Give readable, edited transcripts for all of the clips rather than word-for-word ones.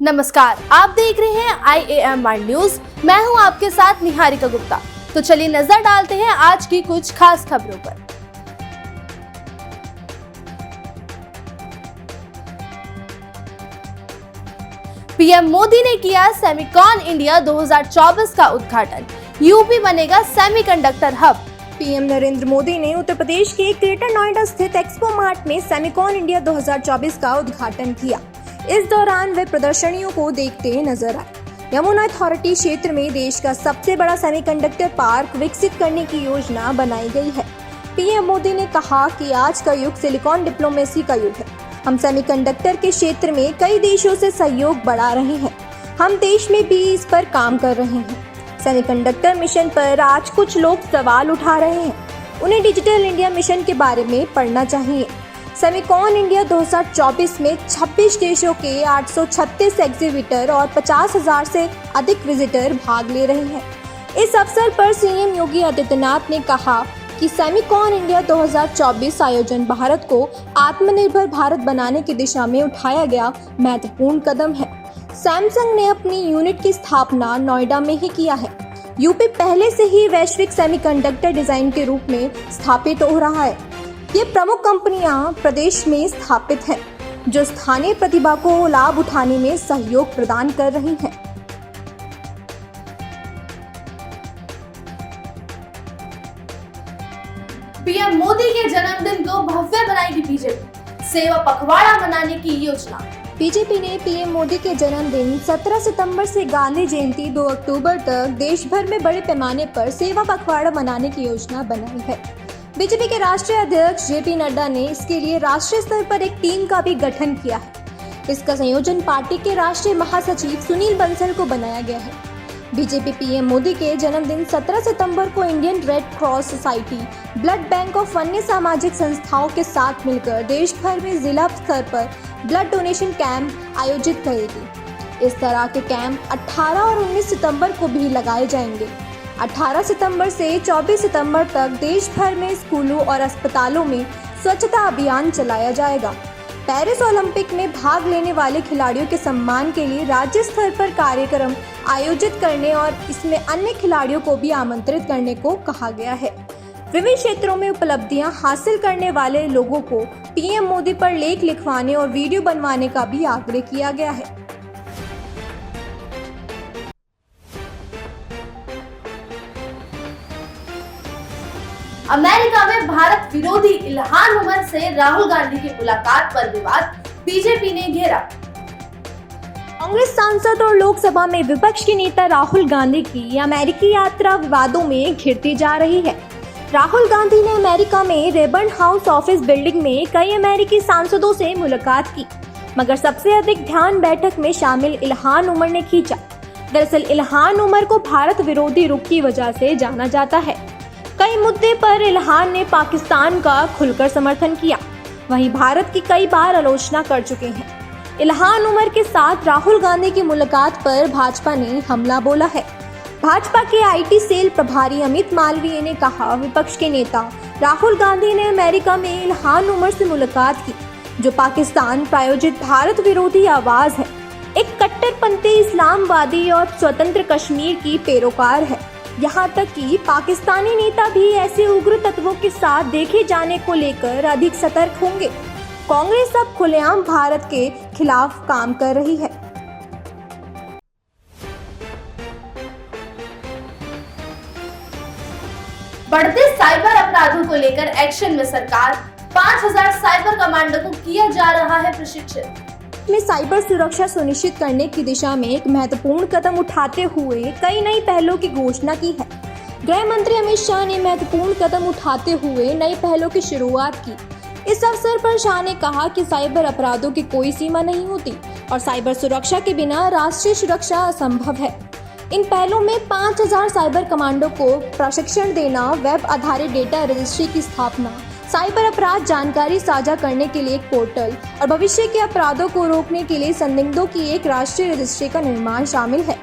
नमस्कार, आप देख रहे हैं IAM वर्ल्ड न्यूज। मैं हूं आपके साथ निहारिका गुप्ता। तो चलिए नजर डालते हैं आज की कुछ खास खबरों पर। पीएम मोदी ने किया सेमिकॉन इंडिया 2024 का उद्घाटन। यूपी बनेगा semiconductor hub. PM Narendra Modi ने उत्तर प्रदेश के ग्रेटर नोएडा स्थित एक्सपो मार्ट में सेमिकॉन इंडिया 2024 का उद्घाटन किया। इस दौरान वे प्रदर्शनियों को देखते नजर आए। यमुना अथॉरिटी क्षेत्र में देश का सबसे बड़ा सेमीकंडक्टर पार्क विकसित करने की योजना बनाई गई है। पीएम मोदी ने कहा कि आज का युग सिलिकॉन डिप्लोमेसी का युग है। हम सेमीकंडक्टर के क्षेत्र में कई देशों से सहयोग बढ़ा रहे हैं। हम देश में भी इस पर काम कर रहे हैं। सेमीकंडक्टर मिशन पर आज कुछ लोग सवाल उठा रहे हैं। उन्हें डिजिटल इंडिया मिशन के बारे में पढ़ना चाहिए। सेमिकॉन इंडिया 2024 में 26 देशों के 836 एग्जीबिटर और 50,000 से अधिक विजिटर भाग ले रहे हैं। इस अवसर पर सीएम योगी आदित्यनाथ ने कहा कि सेमिकॉन इंडिया 2024 आयोजन भारत को आत्मनिर्भर भारत बनाने की दिशा में उठाया गया महत्वपूर्ण कदम है। सैमसंग ने अपनी यूनिट की स्थापना नोएडा में ही किया है। यूपी पहले से ही वैश्विक सेमीकंडक्टर डिजाइन के रूप में स्थापित हो रहा है। ये प्रमुख कंपनियां प्रदेश में स्थापित हैं, जो स्थानीय प्रतिभा को लाभ उठाने में सहयोग प्रदान कर रही हैं। पीएम मोदी के जन्मदिन को भव्य बनाएगी बीजेपी। सेवा पखवाड़ा मनाने की योजना। बीजेपी ने पीएम मोदी के जन्मदिन 17 सितंबर से गांधी जयंती 2 अक्टूबर तक देश भर में बड़े पैमाने पर सेवा पखवाड़ा मनाने की योजना बनाई है। बीजेपी के राष्ट्रीय अध्यक्ष जेपी नड्डा ने इसके लिए राष्ट्रीय स्तर पर एक टीम का भी गठन किया है। इसका संयोजन पार्टी के राष्ट्रीय महासचिव सुनील बंसल को बनाया गया है। बीजेपी पीएम मोदी के जन्मदिन 17 सितंबर को Indian red cross society, blood bank और अन्य सामाजिक संस्थाओं के साथ मिलकर देश भर में जिला स्तर पर ब्लड डोनेशन कैंप आयोजित करेगी। इस तरह के कैंप 18 और 19 सितंबर को भी लगाए जाएंगे। 18 सितंबर से 24 सितंबर तक देश भर में स्कूलों और अस्पतालों में स्वच्छता अभियान चलाया जाएगा। पेरिस ओलंपिक में भाग लेने वाले खिलाड़ियों के सम्मान के लिए राज्य स्तर पर कार्यक्रम आयोजित करने और इसमें अन्य खिलाड़ियों को भी आमंत्रित करने को कहा गया है। विभिन्न क्षेत्रों में उपलब्धियां हासिल करने वाले लोगों को पीएम मोदी पर लेख लिखवाने और वीडियो बनवाने का भी आग्रह किया गया है। अमेरिका में भारत विरोधी इल्हान उमर से राहुल गांधी की मुलाकात पर विवाद। बीजेपी ने घेरा। कांग्रेस सांसद और लोकसभा में विपक्ष के नेता राहुल गांधी की अमेरिकी यात्रा विवादों में घिरती जा रही है। राहुल गांधी ने अमेरिका में रेबर्न हाउस ऑफिस बिल्डिंग में कई अमेरिकी सांसदों से मुलाकात की, मगर सबसे अधिक ध्यान बैठक में शामिल इल्हान उमर ने खींचा। दरअसल इल्हान उमर को भारत विरोधी रुख की वजह से जाना जाता है। कई मुद्दे पर इल्हान ने पाकिस्तान का खुलकर समर्थन किया, वहीं भारत की कई बार आलोचना कर चुके हैं। इल्हान उमर के साथ राहुल गांधी की मुलाकात पर भाजपा ने हमला बोला है। भाजपा के IT सेल प्रभारी अमित मालवीय ने कहा, विपक्ष के नेता राहुल गांधी ने अमेरिका में इल्हान उमर से मुलाकात की, जो पाकिस्तान प्रायोजित भारत विरोधी आवाज है, एक कट्टरपंथी इस्लामवादी और स्वतंत्र कश्मीर की पैरोकार है। यहाँ तक कि पाकिस्तानी नेता भी ऐसे उग्र तत्वों के साथ देखे जाने को लेकर अधिक सतर्क होंगे। कांग्रेस अब खुलेआम भारत के खिलाफ काम कर रही है। बढ़ते साइबर अपराधों को लेकर एक्शन में सरकार। 5,000 साइबर कमांडो को किया जा रहा है प्रशिक्षित। में साइबर सुरक्षा सुनिश्चित करने की दिशा में एक महत्वपूर्ण कदम उठाते हुए कई नई पहलों की घोषणा की है। गृह मंत्री अमित शाह ने महत्वपूर्ण कदम उठाते हुए नई पहलों की शुरुआत की। इस अवसर पर शाह ने कहा कि साइबर अपराधों की कोई सीमा नहीं होती और साइबर सुरक्षा के बिना राष्ट्रीय सुरक्षा असंभव है। इन पहलों में 5,000 साइबर कमांडो को प्रशिक्षण देना, वेब आधारित डेटा रजिस्ट्री की स्थापना, साइबर अपराध जानकारी साझा करने के लिए एक पोर्टल और भविष्य के अपराधों को रोकने के लिए संदिग्धों की एक राष्ट्रीय रजिस्ट्री का निर्माण शामिल है।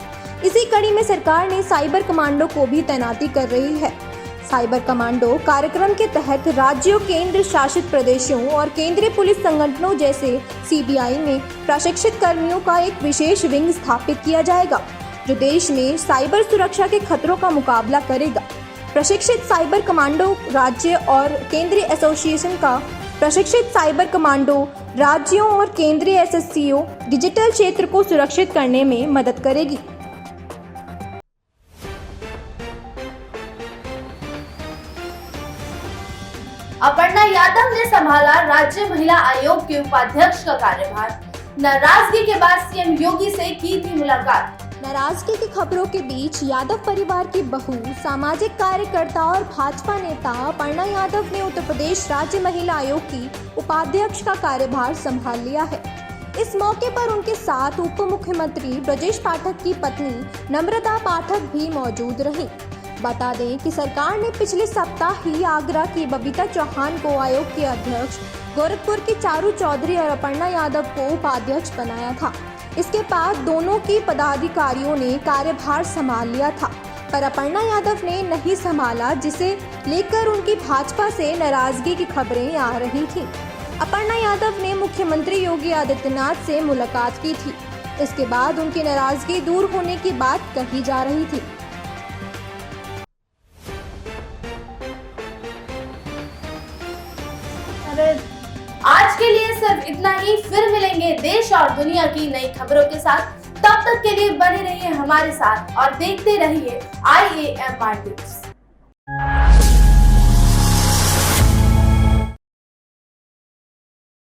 इसी कड़ी में सरकार ने साइबर कमांडो को भी तैनाती कर रही है। साइबर कमांडो कार्यक्रम के तहत राज्यों, केंद्र शासित प्रदेशों और केंद्रीय पुलिस संगठनों जैसे सीबीआई में प्रशिक्षित कर्मियों का एक विशेष विंग स्थापित किया जाएगा, जो देश में साइबर सुरक्षा के खतरों का मुकाबला करेगा। प्रशिक्षित साइबर कमांडो राज्य और केंद्रीय एसोसिएशन का प्रशिक्षित साइबर कमांडो राज्यों और केंद्रीय एसएससीओ डिजिटल क्षेत्र को सुरक्षित करने में मदद करेगी। अपर्णा यादव ने संभाला राज्य महिला आयोग के उपाध्यक्ष का कार्यभार। नाराजगी के बाद सीएम योगी से की थी मुलाकात। नाराजगी की खबरों के बीच यादव परिवार की बहू, सामाजिक कार्यकर्ता और भाजपा नेता अपर्णा यादव ने उत्तर प्रदेश राज्य महिला आयोग की उपाध्यक्ष का कार्यभार संभाल लिया है। इस मौके पर उनके साथ उप मुख्यमंत्री ब्रजेश पाठक की पत्नी नम्रता पाठक भी मौजूद रहीं। बता दें कि सरकार ने पिछले सप्ताह ही आगरा की बबीता चौहान को आयोग के अध्यक्ष, गोरखपुर की चारू चौधरी और अपर्णा यादव को उपाध्यक्ष बनाया था। इसके बाद दोनों की पदाधिकारियों ने कार्यभार संभाल लिया था, पर अपर्णा यादव ने नहीं संभाला, जिसे लेकर उनकी भाजपा से नाराजगी की खबरें आ रही थीं। अपर्णा यादव ने मुख्यमंत्री योगी आदित्यनाथ से मुलाकात की थी। इसके बाद उनकी नाराजगी दूर होने की बात कही जा रही थी। आज के लिए सिर्फ इतना ही। फिर मिलेंगे देश और दुनिया की नई खबरों के साथ। तब तक के लिए बने रहिए हमारे साथ और देखते रहिए IAMR न्यूज़।